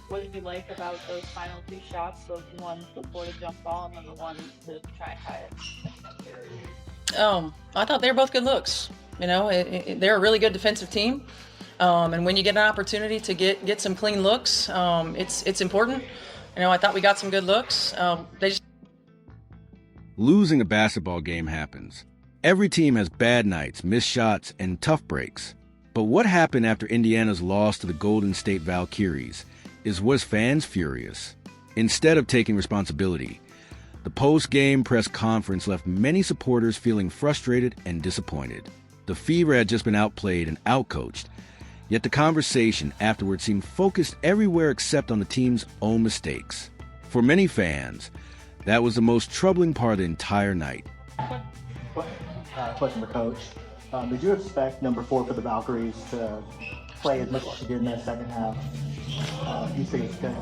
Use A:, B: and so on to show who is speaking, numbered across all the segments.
A: What did you like about those final two shots, the one before the jump ball and then the one to try and tie it?
B: I thought they were both good looks. You know, they're a really good defensive team. And when you get an opportunity to get some clean looks, it's important. You know, I thought we got some good looks.
C: Losing a basketball game happens. Every team has bad nights, missed shots, and tough breaks. But what happened after Indiana's loss to the Golden State Valkyries was fans furious. Instead of taking responsibility, the post-game press conference left many supporters feeling frustrated and disappointed. The Fever had just been outplayed and outcoached, yet the conversation afterward seemed focused everywhere except on the team's own mistakes. For many fans, that was the most troubling part of the entire night.
D: Question for Coach. Did you expect number 4 for the Valkyries to play as much as she did in that second half? You think it's good?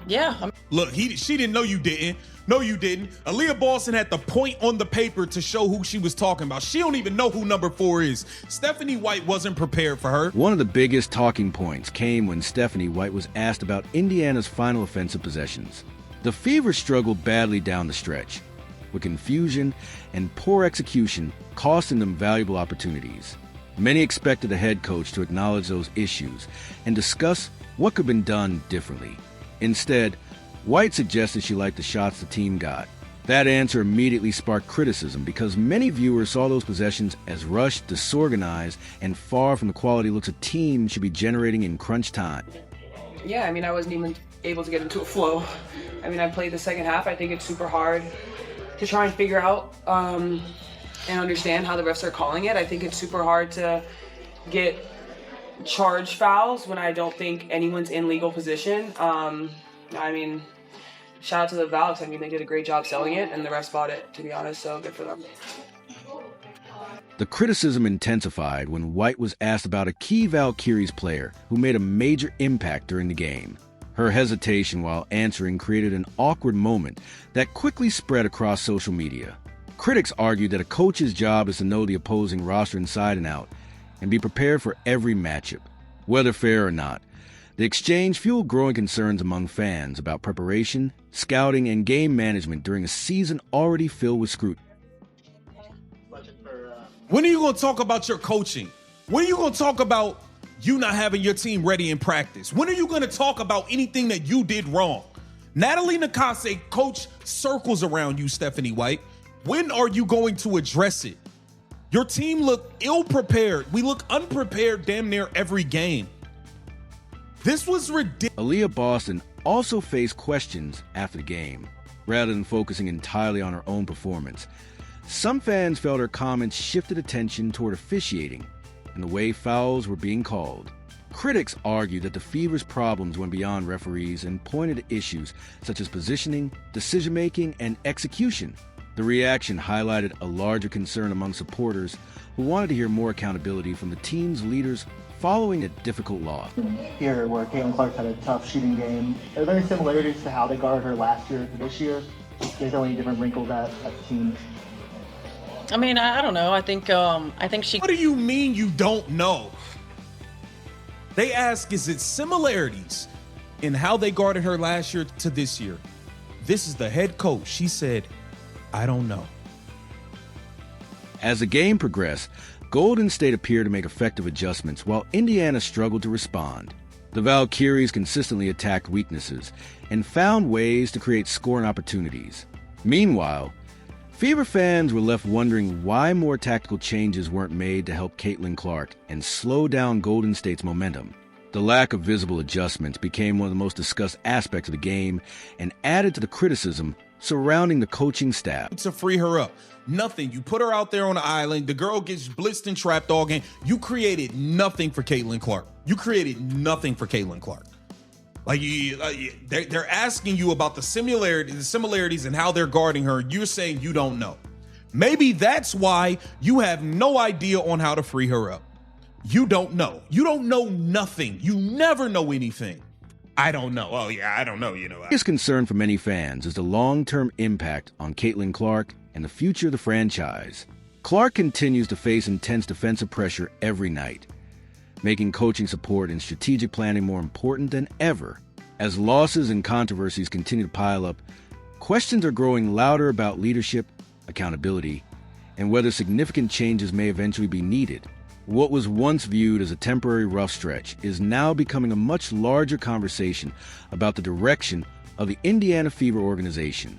B: Yeah.
E: Look, she didn't know you didn't. No, you didn't. Aliyah Boston had the point on the paper to show who she was talking about. She don't even know who number 4 is. Stephanie White wasn't prepared for her.
C: One of the biggest talking points came when Stephanie White was asked about Indiana's final offensive possessions. The Fever struggled badly down the stretch, with confusion and poor execution costing them valuable opportunities. Many expected the head coach to acknowledge those issues and discuss what could have been done differently. Instead, White suggested she liked the shots the team got. That answer immediately sparked criticism because many viewers saw those possessions as rushed, disorganized, and far from the quality looks a team should be generating in crunch time.
F: Yeah, I mean, I wasn't even able to get into a flow. I mean, I played the second half. I think it's super hard to try and figure out and understand how the refs are calling it. I think it's super hard to get charge fouls when I don't think anyone's in legal position. I mean, shout out to the Valks. I mean, they did a great job selling it, and the refs bought it, to be honest, so good for them.
C: The criticism intensified when White was asked about a key Valkyries player who made a major impact during the game. Her hesitation while answering created an awkward moment that quickly spread across social media. Critics argued that a coach's job is to know the opposing roster inside and out and be prepared for every matchup, whether fair or not. The exchange fueled growing concerns among fans about preparation, scouting, and game management during a season already filled with scrutiny.
E: When are you going to talk about your coaching? When are you going to talk about you not having your team ready in practice? When are you going to talk about anything that you did wrong? Natalie Nakase coach circles around you, Stephanie White. When are you going to address it? Your team looked ill-prepared. We look unprepared damn near every game. This was ridiculous.
C: Aliyah Boston also faced questions after the game, rather than focusing entirely on her own performance. Some fans felt her comments shifted attention toward officiating and the way fouls were being called. Critics argued that the Fever's problems went beyond referees and pointed to issues such as positioning, decision-making, and execution. The reaction highlighted a larger concern among supporters who wanted to hear more accountability from the team's leaders following a difficult loss.
D: Here, where Caitlin Clark had a tough shooting game, are there any similarities to how they guarded her last year to this year? Is there any different wrinkles at the team?
B: I mean, I don't know. I think she.
E: What do you mean you don't know? They ask, is it similarities in how they guarded her last year to this year? This is the head coach. She said, I don't know.
C: As the game progressed, Golden State appeared to make effective adjustments while Indiana struggled to respond. The Valkyries consistently attacked weaknesses and found ways to create scoring opportunities. Meanwhile, Fever fans were left wondering why more tactical changes weren't made to help Caitlin Clark and slow down Golden State's momentum. The lack of visible adjustments became one of the most discussed aspects of the game and added to the criticism surrounding the coaching staff.
E: To free her up. Nothing. You put her out there on the island. The girl gets blitzed and trapped all game. You created nothing for Caitlin Clark. You created nothing for Caitlin Clark. They're asking you about the similarities and how they're guarding her. You're saying you don't know. Maybe that's why you have no idea on how to free her up. You don't know. You don't know nothing. You never know anything. I don't know. Oh, yeah, I don't know.
C: The biggest concern for many fans is the long-term impact on Caitlin Clark and the future of the franchise. Clark continues to face intense defensive pressure every night. making coaching support and strategic planning more important than ever. As losses and controversies continue to pile up, questions are growing louder about leadership, accountability, and whether significant changes may eventually be needed. What was once viewed as a temporary rough stretch is now becoming a much larger conversation about the direction of the Indiana Fever organization.